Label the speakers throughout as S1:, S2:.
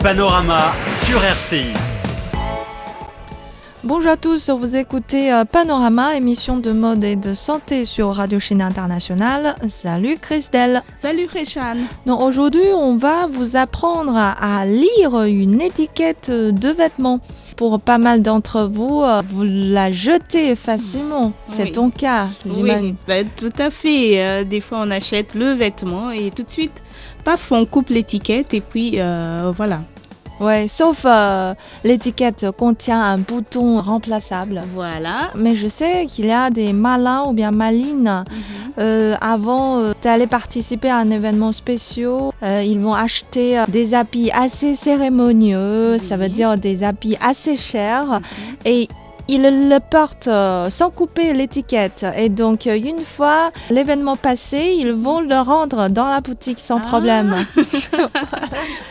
S1: Panorama sur RCI.
S2: Bonjour à tous, vous écoutez Panorama, émission de mode et de santé sur Radio Chine Internationale. Salut Christelle.
S3: Salut Réchan.
S2: Donc aujourd'hui, on va vous apprendre à lire une étiquette de vêtements. Pour pas mal d'entre vous, vous la jetez facilement. C'est
S3: Oui.
S2: ton cas, j'imagine.
S3: Oui, tout à fait. Des fois, on achète le vêtement et tout de suite, paf, on coupe l'étiquette et puis voilà.
S2: Ouais, sauf l'étiquette contient un bouton remplaçable.
S3: Voilà.
S2: Mais je sais qu'il y a des malins ou bien malines. Avant d'aller participer à un événement spécial, ils vont acheter des habits assez cérémonieux, ça veut dire des habits assez chers, et ils le portent sans couper l'étiquette. Et donc, une fois l'événement passé, ils vont le rendre dans la boutique sans problème.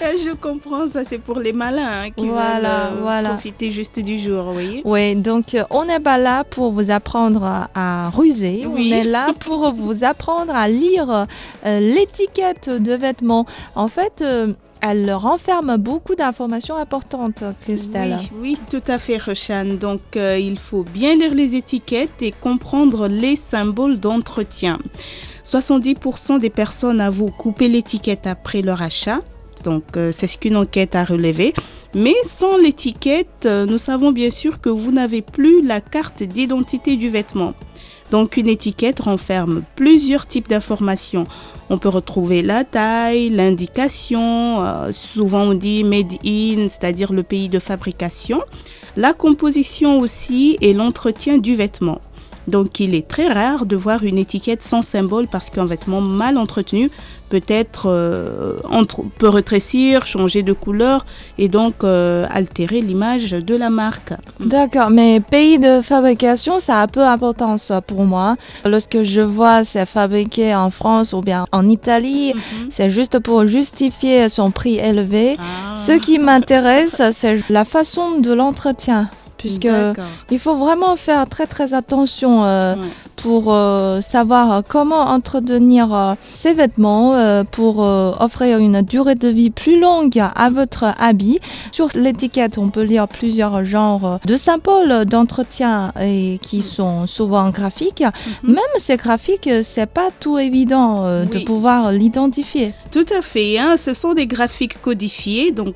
S3: Je comprends, ça c'est pour les malins qui
S2: Voilà.
S3: veulent profiter juste du jour, oui.
S2: Oui, donc on n'est pas là pour vous apprendre à ruser,
S3: Oui.
S2: on est là pour vous apprendre à lire l'étiquette de vêtements. En fait, elle renferme beaucoup d'informations importantes, Christelle.
S3: Oui, tout à fait, Rochan. Donc, il faut bien lire les étiquettes et comprendre les symboles d'entretien. 70% des personnes avouent couper l'étiquette après leur achat. Donc, c'est ce qu'une enquête a relevé. Mais sans l'étiquette, nous savons bien sûr que vous n'avez plus la carte d'identité du vêtement. Donc, une étiquette renferme plusieurs types d'informations. On peut retrouver la taille, l'indication, souvent on dit made in, c'est-à-dire le pays de fabrication, la composition aussi et l'entretien du vêtement. Donc, il est très rare de voir une étiquette sans symbole parce qu'un vêtement mal entretenu peut rétrécir, changer de couleur et donc altérer l'image de la marque.
S2: D'accord, mais pays de fabrication, ça a peu d'importance pour moi. Lorsque je vois c'est fabriqué en France ou bien en Italie, c'est juste pour justifier son prix élevé. Ce qui m'intéresse, c'est la façon de l'entretien. Puisque
S3: D'accord.
S2: il faut vraiment faire très très attention pour savoir comment entretenir ces vêtements pour offrir une durée de vie plus longue à votre habit. Sur l'étiquette, on peut lire plusieurs genres de symboles d'entretien et qui sont souvent graphiques. Même ces graphiques, c'est pas tout évident de
S3: Oui.
S2: pouvoir l'identifier.
S3: Tout à fait, ce sont des graphiques codifiés, donc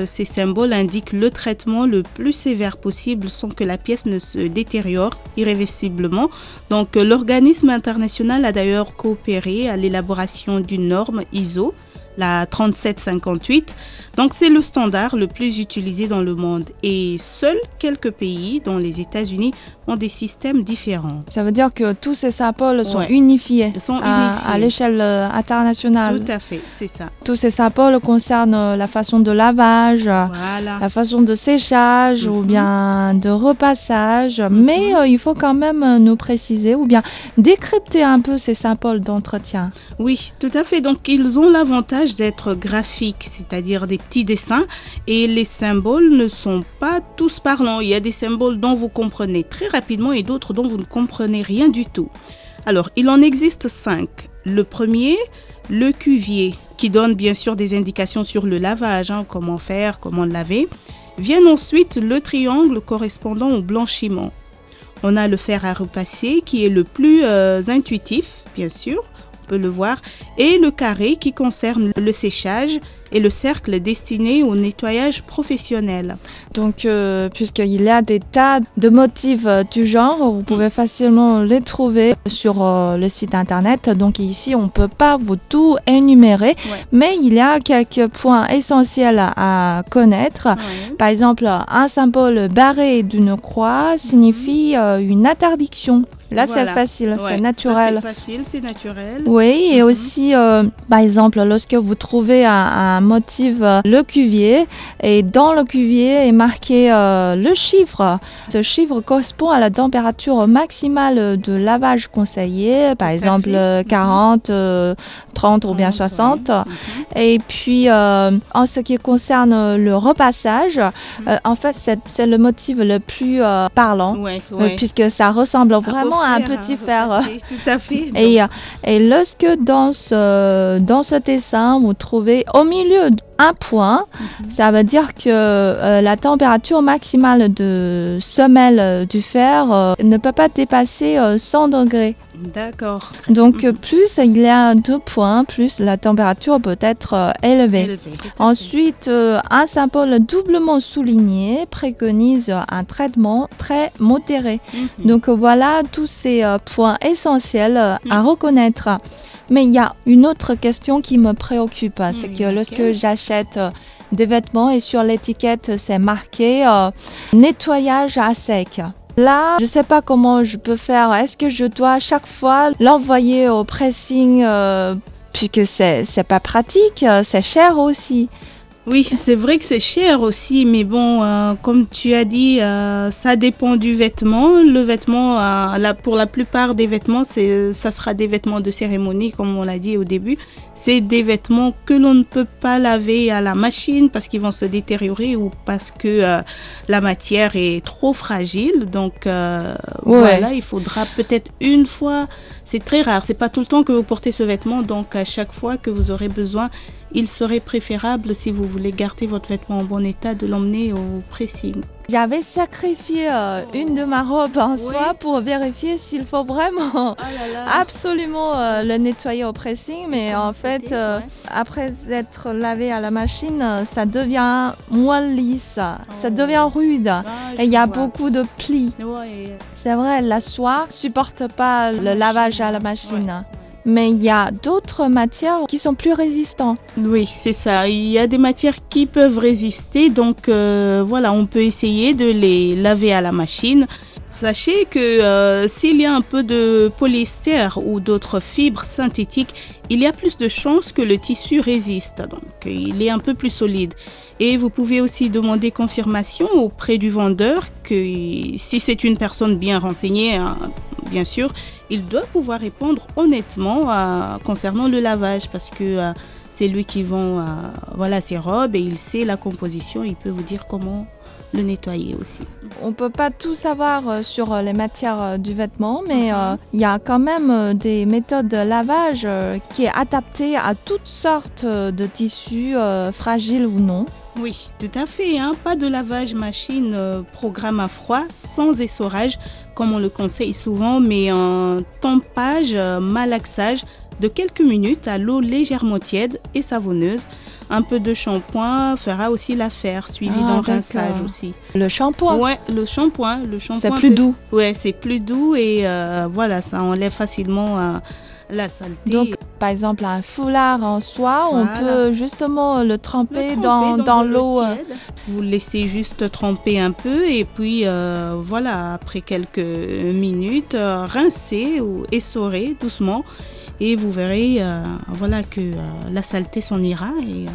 S3: ces symboles indiquent le traitement le plus sévère possible sans que la pièce ne se détériore irréversiblement. Donc l'organisme international a d'ailleurs coopéré à l'élaboration d'une norme ISO, la 3758. Donc c'est le standard le plus utilisé dans le monde et seuls quelques pays, dont les États-Unis, ont des systèmes différents.
S2: Ça veut dire que tous ces symboles sont
S3: Ouais.
S2: unifiés,
S3: Ils sont
S2: à
S3: unifiés.
S2: l'échelle internationale.
S3: Tout à fait, c'est ça.
S2: Tous ces symboles concernent la façon de lavage,
S3: Voilà.
S2: la façon de séchage ou bien de repassage. Mais il faut quand même nous préciser ou bien décrypter un peu ces symboles d'entretien.
S3: Oui, tout à fait. Donc, ils ont l'avantage d'être graphiques, c'est-à-dire des petits dessins. Et les symboles ne sont pas tous parlants. Il y a des symboles dont vous comprenez très rapidement et d'autres dont vous ne comprenez rien du tout. Alors, il en existe 5. Le premier, le cuvier, qui donne bien sûr des indications sur le lavage, comment faire, comment laver. Vient ensuite le triangle correspondant au blanchiment. On a le fer à repasser qui est le plus intuitif, bien sûr, on peut le voir, et le carré qui concerne le séchage et le cercle destiné au nettoyage professionnel.
S2: Donc, puisqu'il y a des tas de motifs du genre, vous pouvez facilement les trouver sur le site internet. Donc ici, on ne peut pas vous tout énumérer, mais il y a quelques points essentiels à connaître. Par exemple, un symbole barré d'une croix signifie une interdiction. Là,
S3: Voilà.
S2: c'est facile,
S3: Ouais,
S2: c'est naturel.
S3: ça, c'est facile, c'est naturel.
S2: Oui, et aussi, par exemple, lorsque vous trouvez un motif, le cuvier, et dans le cuvier est marqué le chiffre. Ce chiffre correspond à la température maximale de lavage conseillée, par exemple 40, 30 ou bien 60. Et puis, en ce qui concerne le repassage, en fait, c'est le motif le plus parlant, puisque ça ressemble vraiment à un petit fer.
S3: Tout à fait.
S2: Et lorsque dans ce dessin, vous trouvez au milieu 1 point. Ça veut dire que la température maximale de semelle du fer ne peut pas dépasser 100 degrés.
S3: D'accord.
S2: Donc plus il y a 2 points, plus la température peut être élevée. Ensuite, un symbole doublement souligné préconise un traitement très modéré. Donc voilà tous ces points essentiels à reconnaître. Mais il y a une autre question qui me préoccupe, c'est que lorsque j'achète des vêtements et sur l'étiquette c'est marqué nettoyage à sec. Là, je ne sais pas comment je peux faire. Est-ce que je dois à chaque fois l'envoyer au pressing puisque c'est pas pratique, c'est cher aussi.
S3: Oui, c'est vrai que c'est cher aussi, mais bon, comme tu as dit, ça dépend du vêtement. Le vêtement, pour la plupart des vêtements, ça sera des vêtements de cérémonie, comme on l'a dit au début. C'est des vêtements que l'on ne peut pas laver à la machine parce qu'ils vont se détériorer ou parce que la matière est trop fragile. Donc voilà, il faudra peut-être une fois. C'est très rare, c'est pas tout le temps que vous portez ce vêtement, donc à chaque fois que vous aurez besoin, il serait préférable, si vous voulez garder votre vêtement en bon état, de l'emmener au pressing.
S2: J'avais sacrifié une de ma robe en soie pour vérifier s'il faut vraiment absolument le nettoyer au pressing, mais en fait, après être lavé à la machine, ça devient moins lisse, ça devient rude et il y a beaucoup de plis. C'est vrai, la soie ne supporte pas le lavage à la machine. Mais il y a d'autres matières qui sont plus résistantes.
S3: Oui, c'est ça. Il y a des matières qui peuvent résister. Donc voilà, on peut essayer de les laver à la machine. Sachez que s'il y a un peu de polyester ou d'autres fibres synthétiques, il y a plus de chances que le tissu résiste. Donc il est un peu plus solide. Et vous pouvez aussi demander confirmation auprès du vendeur que si c'est une personne bien renseignée, bien sûr, il doit pouvoir répondre honnêtement concernant le lavage parce que c'est lui qui vend ses robes et il sait la composition, il peut vous dire comment le nettoyer aussi.
S2: On ne peut pas tout savoir sur les matières du vêtement, mais il y a quand même des méthodes de lavage qui est adaptées à toutes sortes de tissus, fragiles ou non.
S3: Oui, tout à fait. Pas de lavage machine programme à froid sans essorage, comme on le conseille souvent, mais un tempage, malaxage de quelques minutes à l'eau légèrement tiède et savonneuse. Un peu de shampoing fera aussi l'affaire, suivi d'un rinçage aussi.
S2: Le shampoing?
S3: Ouais, le shampoing.
S2: C'est plus doux.
S3: Ouais, c'est plus doux et ça enlève facilement la saleté.
S2: Donc, par exemple, un foulard en soie, on peut justement le tremper dans l'eau.
S3: Vous le laissez juste tremper un peu et puis après quelques minutes, rincer ou essorer doucement et vous verrez que la saleté s'en ira et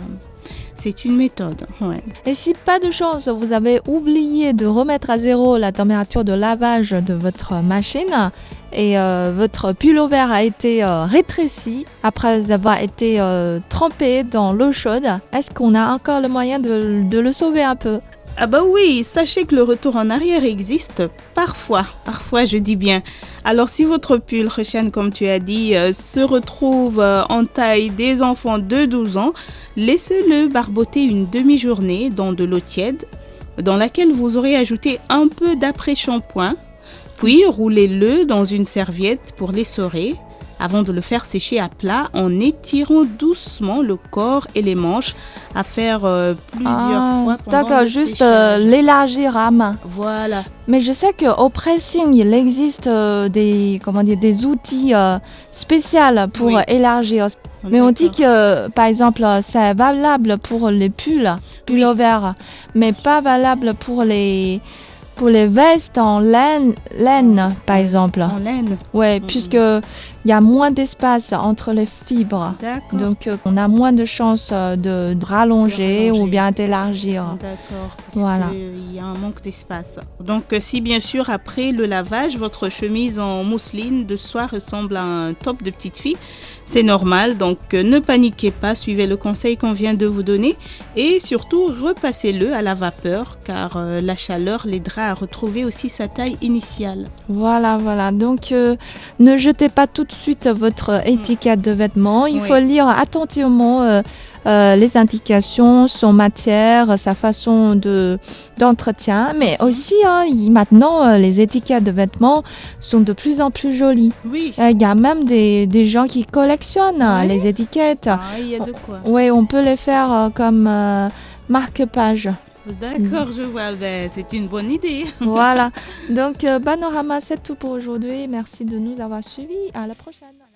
S3: c'est une méthode. Ouais.
S2: Et si pas de chance, vous avez oublié de remettre à zéro la température de lavage de votre machine et votre pullover a été rétréci après avoir été trempé dans l'eau chaude, est-ce qu'on a encore le moyen de le sauver un peu?
S3: Ah bah oui, sachez que le retour en arrière existe parfois je dis bien. Alors si votre pull, Rochane, comme tu as dit, se retrouve en taille des enfants de 12 ans, laissez-le barboter une demi-journée dans de l'eau tiède, dans laquelle vous aurez ajouté un peu d'après-shampoing, puis roulez-le dans une serviette pour l'essorer, avant de le faire sécher à plat en étirant doucement le corps et les manches à faire plusieurs fois pendant
S2: d'accord,
S3: le
S2: juste
S3: l'élargir
S2: à main.
S3: Voilà.
S2: Mais je sais qu'au pressing, il existe des outils spéciaux pour élargir. Mais on dit que, par exemple, c'est valable pour les pullovers, mais pas valable pour les vestes en laine, par exemple.
S3: En laine.
S2: Ouais, puisque il y a moins d'espace entre les fibres.
S3: D'accord.
S2: Donc on a moins de chances de rallonger ou bien d'élargir.
S3: D'accord.
S2: Voilà.
S3: Il y a un manque d'espace. Donc si bien sûr après le lavage, votre chemise en mousseline de soie ressemble à un top de petite fille, c'est normal, donc ne paniquez pas, suivez le conseil qu'on vient de vous donner et surtout repassez-le à la vapeur car la chaleur l'aidera à retrouver aussi sa taille initiale.
S2: Voilà. Donc ne jetez pas tout de suite votre étiquette de vêtements. Il faut lire attentivement les indications, son matière, sa façon d'entretien. Mais aussi, maintenant, les étiquettes de vêtements sont de plus en plus jolies.
S3: Oui.
S2: Il y a même des gens qui collectionnent
S3: Ouais.
S2: les étiquettes.
S3: Ah, il y a de quoi.
S2: Oui, on peut les faire comme marque-page.
S3: D'accord, je vois. Ben, c'est une bonne idée.
S2: Voilà. Donc, Banorama, c'est tout pour aujourd'hui. Merci de nous avoir suivis. À la prochaine.